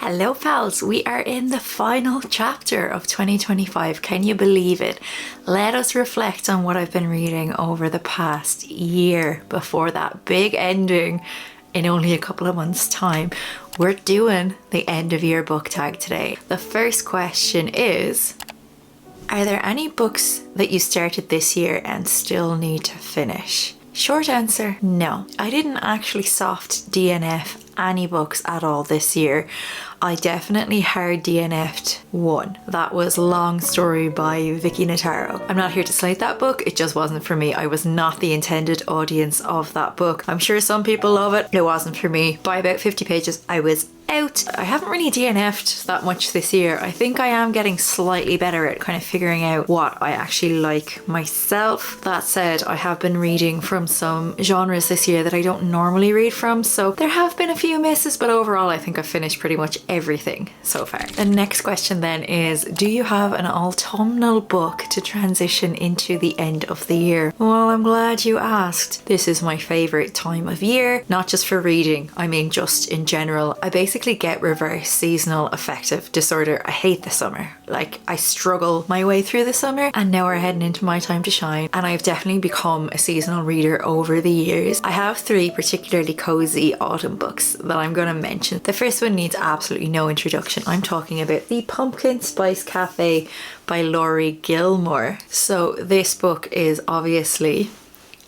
Hello pals, we are in the final chapter of 2025. Can you believe it? Let us reflect on what I've been reading over the past year before that big ending in only a couple of months' time. We're doing the end of year book tag today. The first question is, are there any books that you started this year and still need to finish? Short answer, no. I didn't actually soft DNF any books at all this year. I definitely hard DNF'd one. That was Long Story by Vicky Notaro. I'm not here to slate that book, it just wasn't for me. I was not the intended audience of that book. I'm sure some people love it, it wasn't for me. By about 50 pages, I was out. I haven't really DNF'd that much this year. I think I am getting slightly better at kind of figuring out what I actually like myself. That said, I have been reading from some genres this year that I don't normally read from, so there have been a few misses, but overall I think I've finished pretty much everything so far. The next question then is, do you have an autumnal book to transition into the end of the year? Well, I'm glad you asked. This is my favorite time of year, not just for reading, I mean just in general. I basically get reverse seasonal affective disorder. I hate the summer. Like, I struggle my way through the summer, and now we're heading into my time to shine, and I've definitely become a seasonal reader over the years. I have three particularly cozy autumn books that I'm going to mention. The first one needs absolutely no introduction. I'm talking about The Pumpkin Spice Cafe by Laurie Gilmore. So this book is obviously,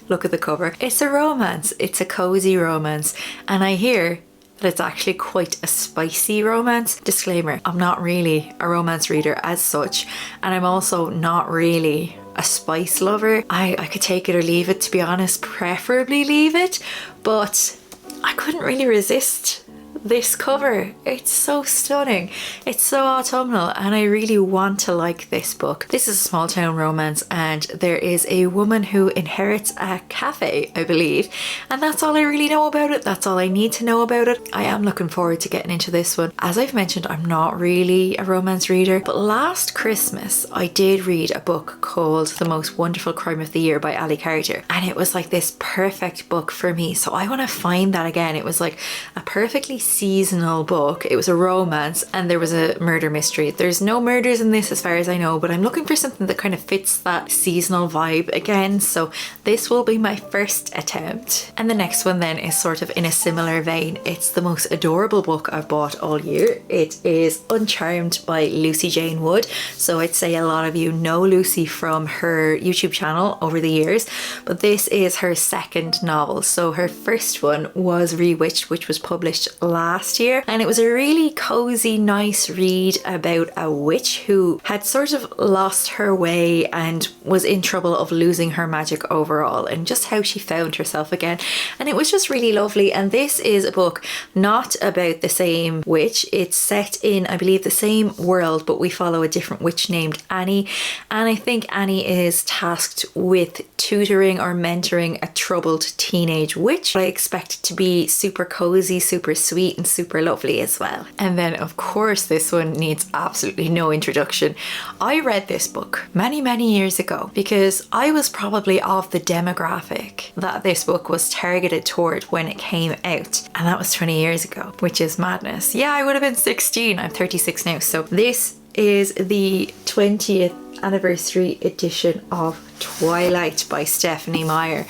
look at the cover, it's a romance. It's a cozy romance, and I hear that it's actually quite a spicy romance. Disclaimer, I'm not really a romance reader as such, and I'm also not really a spice lover. I could take it or leave it, to be honest, preferably leave it, but I couldn't really resist this cover. It's so stunning, it's so autumnal, and I really want to like this book. This is a small town romance, and there is a woman who inherits a cafe, I believe, and that's all I really know about it. That's all I need to know about it. I am looking forward to getting into this one. As I've mentioned, I'm not really a romance reader, but last Christmas I did read a book called The Most Wonderful Crime of the Year by Ali Carter, and it was like this perfect book for me, so I want to find that again. It was like a perfectly seasonal book. It was a romance and there was a murder mystery. There's no murders in this as far as I know, but I'm looking for something that kind of fits that seasonal vibe again, so this will be my first attempt. And the next one then is sort of in a similar vein. It's the most adorable book I've bought all year. It is Uncharmed by Lucy Jane Wood. So I'd say a lot of you know Lucy from her YouTube channel over the years, but this is her second novel. So her first one was Rewitched, which was published last year, and it was a really cozy, nice read about a witch who had sort of lost her way and was in trouble of losing her magic overall, and just how she found herself again. And it was just really lovely. And this is a book not about the same witch. It's set in, I believe, the same world, but we follow a different witch named Annie, and I think Annie is tasked with tutoring or mentoring a troubled teenage witch. I expect it to be super cozy, super sweet, and super lovely as well. And then of course this one needs absolutely no introduction. I read this book many years ago because I was probably of the demographic that this book was targeted toward when it came out, and that was 20 years ago, which is madness. Yeah, I would have been 16. I'm 36 now. So this is the 20th anniversary edition of Twilight by Stephanie Meyer.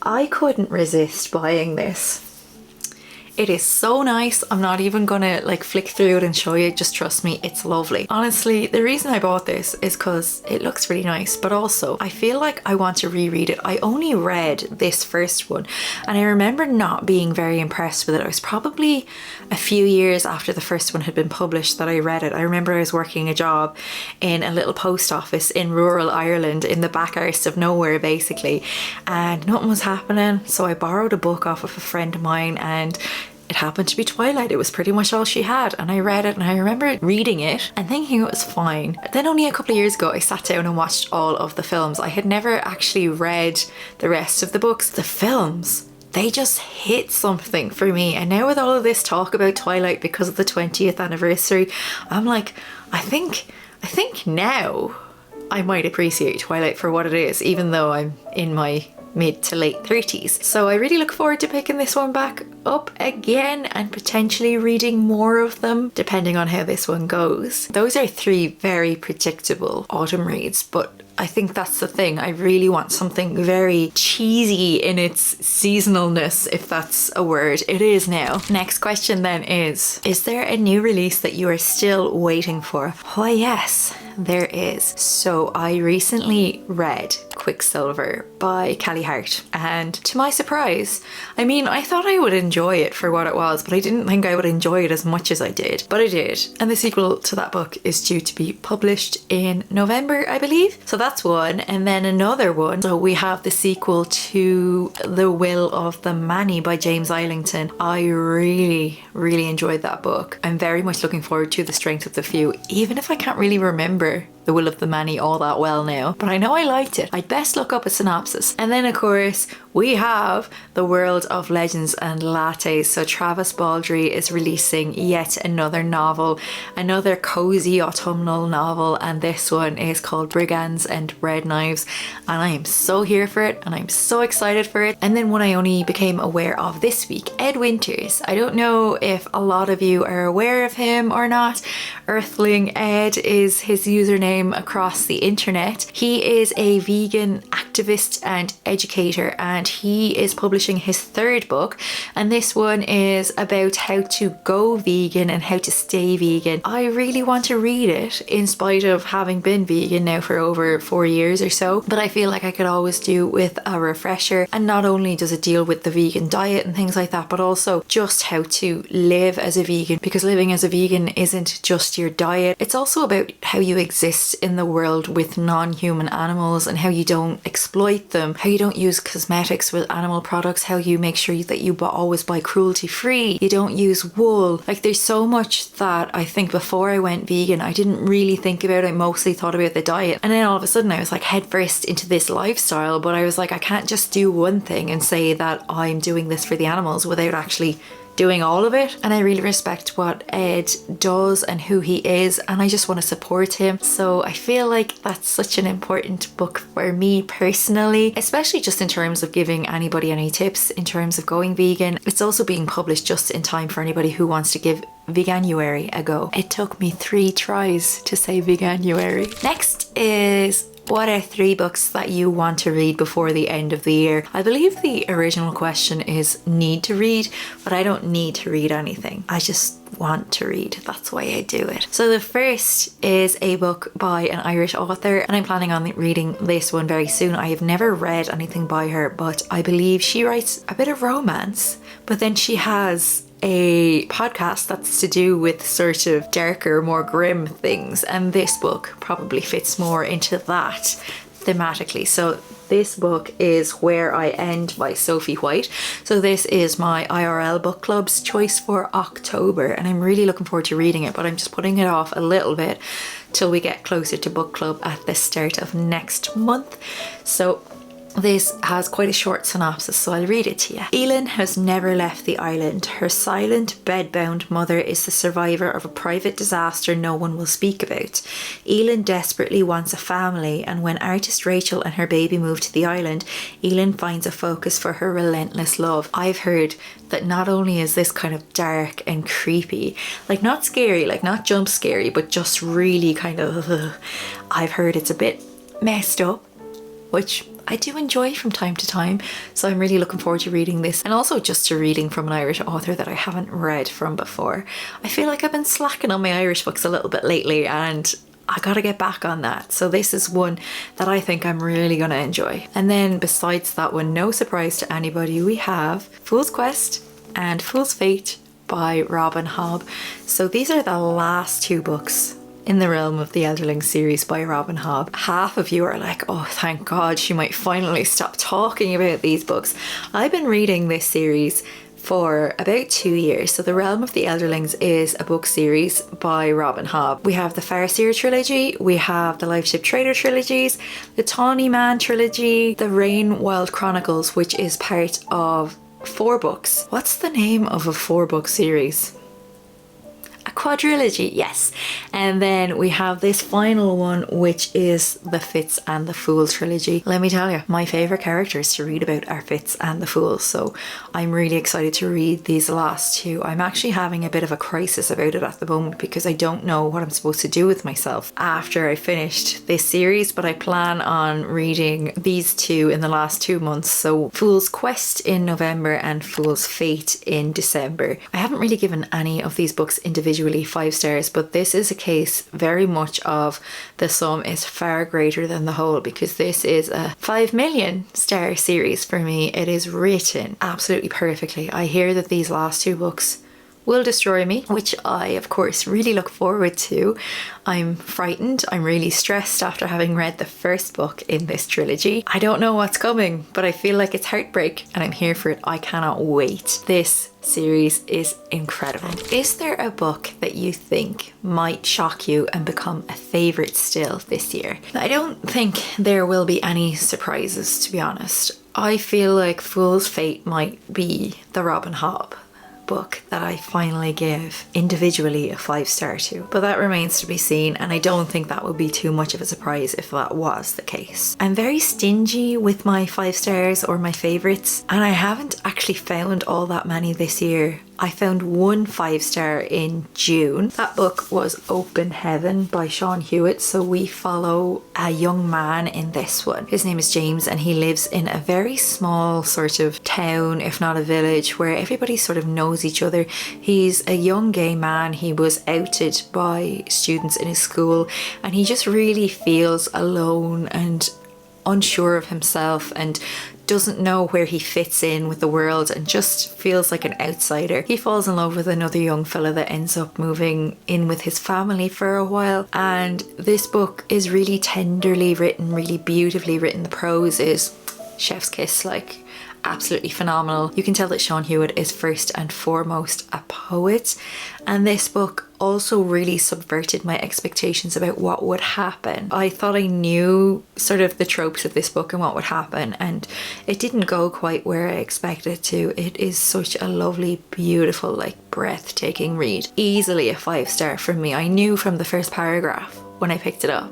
I couldn't resist buying this. It is so nice. I'm not even gonna like flick through it and show you, just trust me, it's lovely. Honestly, the reason I bought this is because it looks really nice, but also I feel like I want to reread it. I only read this first one and I remember not being very impressed with it. It was probably a few years after the first one had been published that I read it. I remember I was working a job in a little post office in rural Ireland, in the back arse of nowhere basically, and nothing was happening, so I borrowed a book off of a friend of mine, and it happened to be Twilight. It was pretty much all she had, and I read it, and I remember reading it and thinking it was fine. Then only a couple of years ago I sat down and watched all of the films. I had never actually read the rest of the books. The films, they just hit something for me, and now with all of this talk about Twilight because of the 20th anniversary, I'm like, I think now I might appreciate Twilight for what it is, even though I'm in my mid to late 30s. So I really look forward to picking this one back up again and potentially reading more of them depending on how this one goes. Those are 3 very predictable autumn reads, but I think that's the thing. I really want something very cheesy in its seasonalness, if that's a word. It is now. Next question then is there a new release that you are still waiting for? Why, yes, there is. So I recently read Quicksilver by Cahill, and to my surprise, I mean, I thought I would enjoy it for what it was, but I didn't think I would enjoy it as much as I did, but I did. And the sequel to that book is due to be published in November, I believe. So that's one, and then another one. So we have the sequel to The Will of the Many by James Islington. I really enjoyed that book. I'm very much looking forward to The Strength of the Few, even if I can't really remember The Will of the Many all that well now, but I know I liked it. I'd best look up a synopsis. And then of course we have The World of Legends and Lattes. So Travis Baldree is releasing yet another novel, another cozy autumnal novel, and this one is called Brigands and Red Knives, and I am so here for it and I'm so excited for it. And then one I only became aware of this week, Ed Winters. I don't know if a lot of you are aware of him or not. Earthling Ed is his username across the internet. He is a vegan activist and educator, and he is publishing his 3rd book, and this one is about how to go vegan and how to stay vegan. I really want to read it in spite of having been vegan now for over 4 years or so, but I feel like I could always do with a refresher. And not only does it deal with the vegan diet and things like that, but also just how to live as a vegan, because living as a vegan isn't just your diet, it's also about how you exist in the world with non-human animals and how you don't exploit them, how you don't use cosmetics with animal products, how you make sure that you always buy cruelty free, you don't use wool. Like, there's so much that I think before I went vegan I didn't really think about. I mostly thought about the diet, and then all of a sudden I was like headfirst into this lifestyle, but I was like, I can't just do one thing and say that I'm doing this for the animals without actually doing all of it. And I really respect what Ed does and who he is, and I just want to support him. So I feel like that's such an important book for me personally, especially just in terms of giving anybody any tips in terms of going vegan. It's also being published just in time for anybody who wants to give Veganuary a go. It took me 3 tries to say Veganuary. Next is, what are 3 books that you want to read before the end of the year? I believe the original question is need to read, but I don't need to read anything. I just want to read. That's why I do it. So the first is a book by an Irish author, and I'm planning on reading this one very soon. I have never read anything by her, but I believe she writes a bit of romance, but then she has a podcast that's to do with sort of darker, more grim things, and this book probably fits more into that thematically. So this book is Where I End by Sophie White. So this is my IRL book club's choice for October, and I'm really looking forward to reading it, but I'm just putting it off a little bit till we get closer to book club at the start of next month. So this has quite a short synopsis, so I'll read it to you. Elin has never left the island. Her silent, bedbound mother is the survivor of a private disaster no one will speak about. Elin desperately wants a family, and when artist Rachel and her baby move to the island, Elin finds a focus for her relentless love. I've heard that not only is this kind of dark and creepy, like not scary, like not jump scary, but just really kind of, I've heard it's a bit messed up, which I do enjoy from time to time, so I'm really looking forward to reading this, and also just to reading from an Irish author that I haven't read from before. I feel like I've been slacking on my Irish books a little bit lately, and I gotta get back on that. So this is one that I think I'm really gonna enjoy. And then besides that one, no surprise to anybody, we have Fool's Quest and Fool's Fate by Robin Hobb. So these are the last 2 books in the realm of the Elderling series by Robin Hobb. Half of you are like, oh, thank God she might finally stop talking about these books. I've been reading this series for about 2 years. So The Realm of the Elderlings is a book series by Robin Hobb. We have the Farseer trilogy, we have the Lifeship Trader trilogies, the Tawny Man trilogy, the Rain Wild Chronicles, which is part of 4 books. What's the name of a 4-book series? quadrilogy, yes. And then we have this final one, which is the Fitz and the Fools trilogy. Let me tell you, my favourite characters to read about are Fitz and the Fools, so I'm really excited to read these last two. I'm actually having a bit of a crisis about it at the moment because I don't know what I'm supposed to do with myself after I finished this series, but I plan on reading these two in the last 2 months. So Fool's Quest in November and Fool's Fate in December. I haven't really given any of these books individually 5 stars, but this is a case very much of the sum is far greater than the whole, because this is a 5 million star series for me. It is written absolutely perfectly. I hear that these last 2 books will destroy me, which I of course really look forward to. I'm frightened, I'm really stressed after having read the first book in this trilogy. I don't know what's coming, but I feel like it's heartbreak and I'm here for it. I cannot wait. This series is incredible. Is there a book that you think might shock you and become a favourite still this year? I don't think there will be any surprises, to be honest. I feel like Fool's Fate might be the Robin Hobb book that I finally give individually a 5 star to, but that remains to be seen, and I don't think that would be too much of a surprise if that was the case. I'm very stingy with my 5 stars or my favourites, and I haven't actually found all that many this year. I found one 5 star in June. That book was Open Heaven by Sean Hewitt. So we follow a young man in this one. His name is James and he lives in a very small sort of town, if not a village, where everybody sort of knows each other. He's a young gay man. He was outed by students in his school and he just really feels alone and unsure of himself and doesn't know where he fits in with the world and just feels like an outsider. He falls in love with another young fella that ends up moving in with his family for a while, and this book is really tenderly written, really beautifully written. The prose is chef's kiss, like absolutely phenomenal. You can tell that Sean Hewitt is first and foremost a poet, and this book also really subverted my expectations about what would happen. I thought I knew sort of the tropes of this book and what would happen, and it didn't go quite where I expected it to. It is such a lovely, beautiful, like breathtaking read. Easily a 5 star from me. I knew from the first paragraph when I picked it up.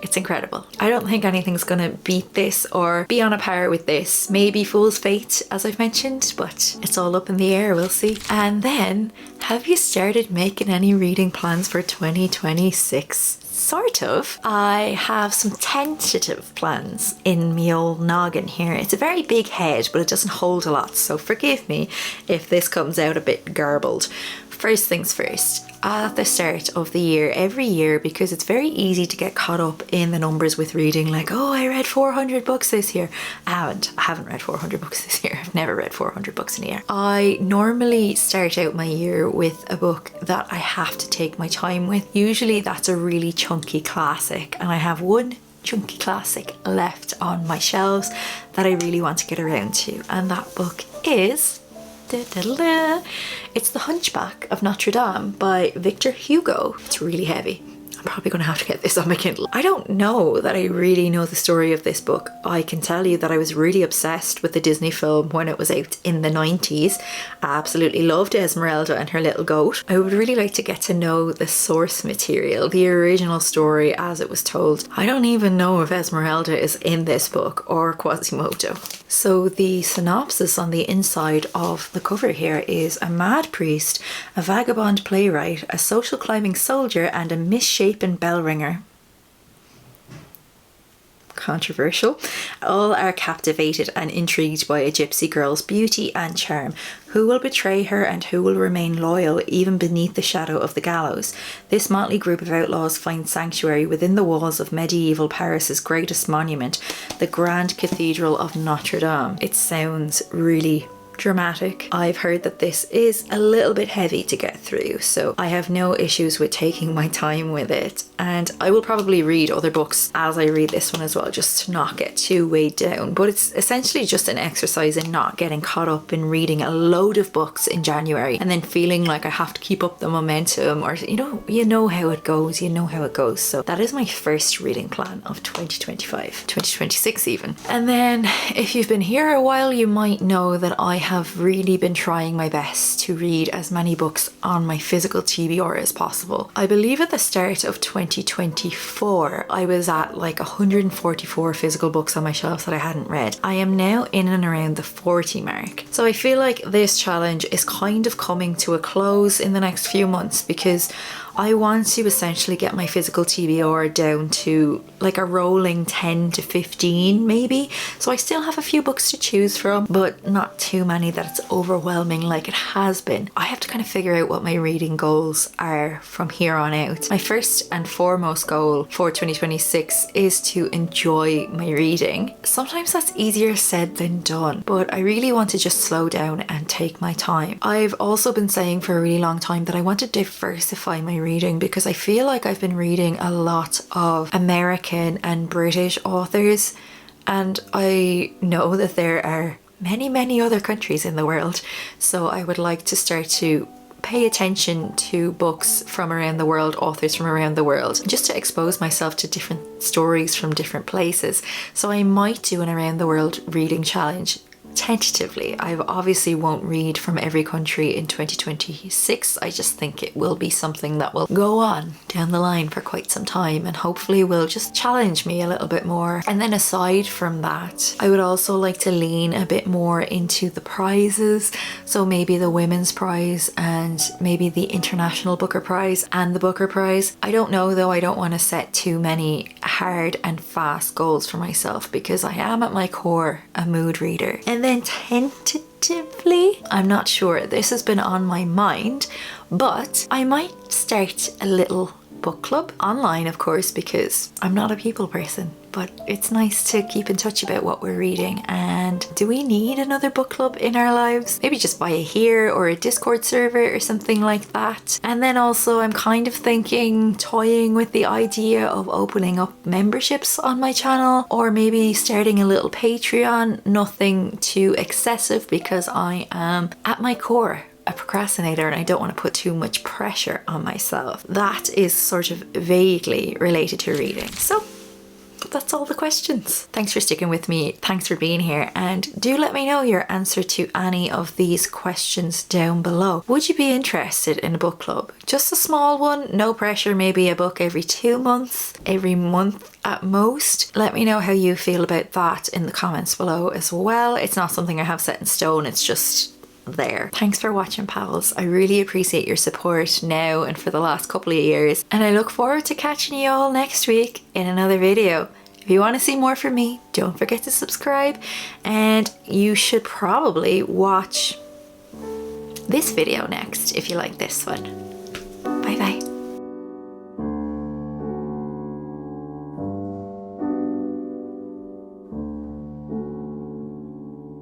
It's incredible. I don't think anything's gonna beat this or be on a par with this. Maybe Fool's Fate, as I've mentioned, but it's all up in the air, we'll see. And then, have you started making any reading plans for 2026? Sort of. I have some tentative plans in me old noggin here. It's a very big head, but it doesn't hold a lot, so forgive me if this comes out a bit garbled. First things first, at the start of the year, every year, because it's very easy to get caught up in the numbers with reading, like, oh, I read 400 books this year. I haven't read 400 books this year. I've never read 400 books in a year. I normally start out my year with a book that I have to take my time with. Usually that's a really chunky classic, and I have one chunky classic left on my shelves that I really want to get around to, and that book is it's The Hunchback of Notre Dame by Victor Hugo. It's really heavy. I'm probably going to have to get this on my Kindle. I don't know that I really know the story of this book. I can tell you that I was really obsessed with the Disney film when it was out in the 90s. I absolutely loved Esmeralda and her little goat. I would really like to get to know the source material, the original story as it was told. I don't even know if Esmeralda is in this book or Quasimodo. So the synopsis on the inside of the cover here is: a mad priest, a vagabond playwright, a social climbing soldier, and a misshapen bell ringer. Controversial. All are captivated and intrigued by a gypsy girl's beauty and charm. Who will betray her and who will remain loyal even beneath the shadow of the gallows? This motley group of outlaws find sanctuary within the walls of medieval Paris's greatest monument, the Grand Cathedral of Notre Dame. It sounds really dramatic. I've heard that this is a little bit heavy to get through, so I have no issues with taking my time with it, and I will probably read other books as I read this one as well, just to not get too weighed down. But it's essentially just an exercise in not getting caught up in reading a load of books in January and then feeling like I have to keep up the momentum, or you know how it goes, So that is my first reading plan of 2025, 2026 even. And then if you've been here a while, you might know that I have really been trying my best to read as many books on my physical TBR as possible. I believe at the start of 2024, I was at like 144 physical books on my shelves that I hadn't read. I am now in and around the 40 mark. So I feel like this challenge is kind of coming to a close in the next few months because I want to essentially get my physical TBR down to like a rolling 10 to 15 maybe. So I still have a few books to choose from, but not too many that it's overwhelming like it has been. I have to kind of figure out what my reading goals are from here on out. My first and foremost goal for 2026 is to enjoy my reading. Sometimes that's easier said than done, but I really want to just slow down and take my time. I've also been saying for a really long time that I want to diversify my reading because I feel like I've been reading a lot of American and British authors, and I know that there are many other countries in the world, so I would like to start to pay attention to books from around the world, authors from around the world, just to expose myself to different stories from different places. So I might do an around the world reading challenge. Tentatively, I obviously won't read from every country in 2026. I just think it will be something that will go on down the line for quite some time and hopefully will just challenge me a little bit more. And then aside from that, I would also like to lean a bit more into the prizes. So maybe the Women's Prize and maybe the International Booker Prize and the Booker Prize. I don't know though, I don't want to set too many hard and fast goals for myself because I am at my core a mood reader. And then tentatively, I'm not sure, this has been on my mind, but I might start a little book club online, of course, because I'm not a people person, but it's nice to keep in touch about what we're reading. And do we need another book club in our lives? Maybe just buy a here or a Discord server or something like that. And then also I'm kind of thinking, toying with the idea of opening up memberships on my channel, or maybe starting a little Patreon. Nothing too excessive because I am at my core a procrastinator and I don't want to put too much pressure on myself. That is sort of vaguely related to reading. So that's all the questions. Thanks for sticking with me. Thanks for being here. And do let me know your answer to any of these questions down below. Would you be interested in a book club? Just a small one, no pressure, maybe a book every 2 months, every month at most. Let me know how you feel about that in the comments below as well. It's not something I have set in stone. It's just there. Thanks for watching, pals. I really appreciate your support now and for the last couple of years, and I look forward to catching you all next week in another video. If you want to see more from me, don't forget to subscribe, and you should probably watch this video next if you like this one. Bye bye.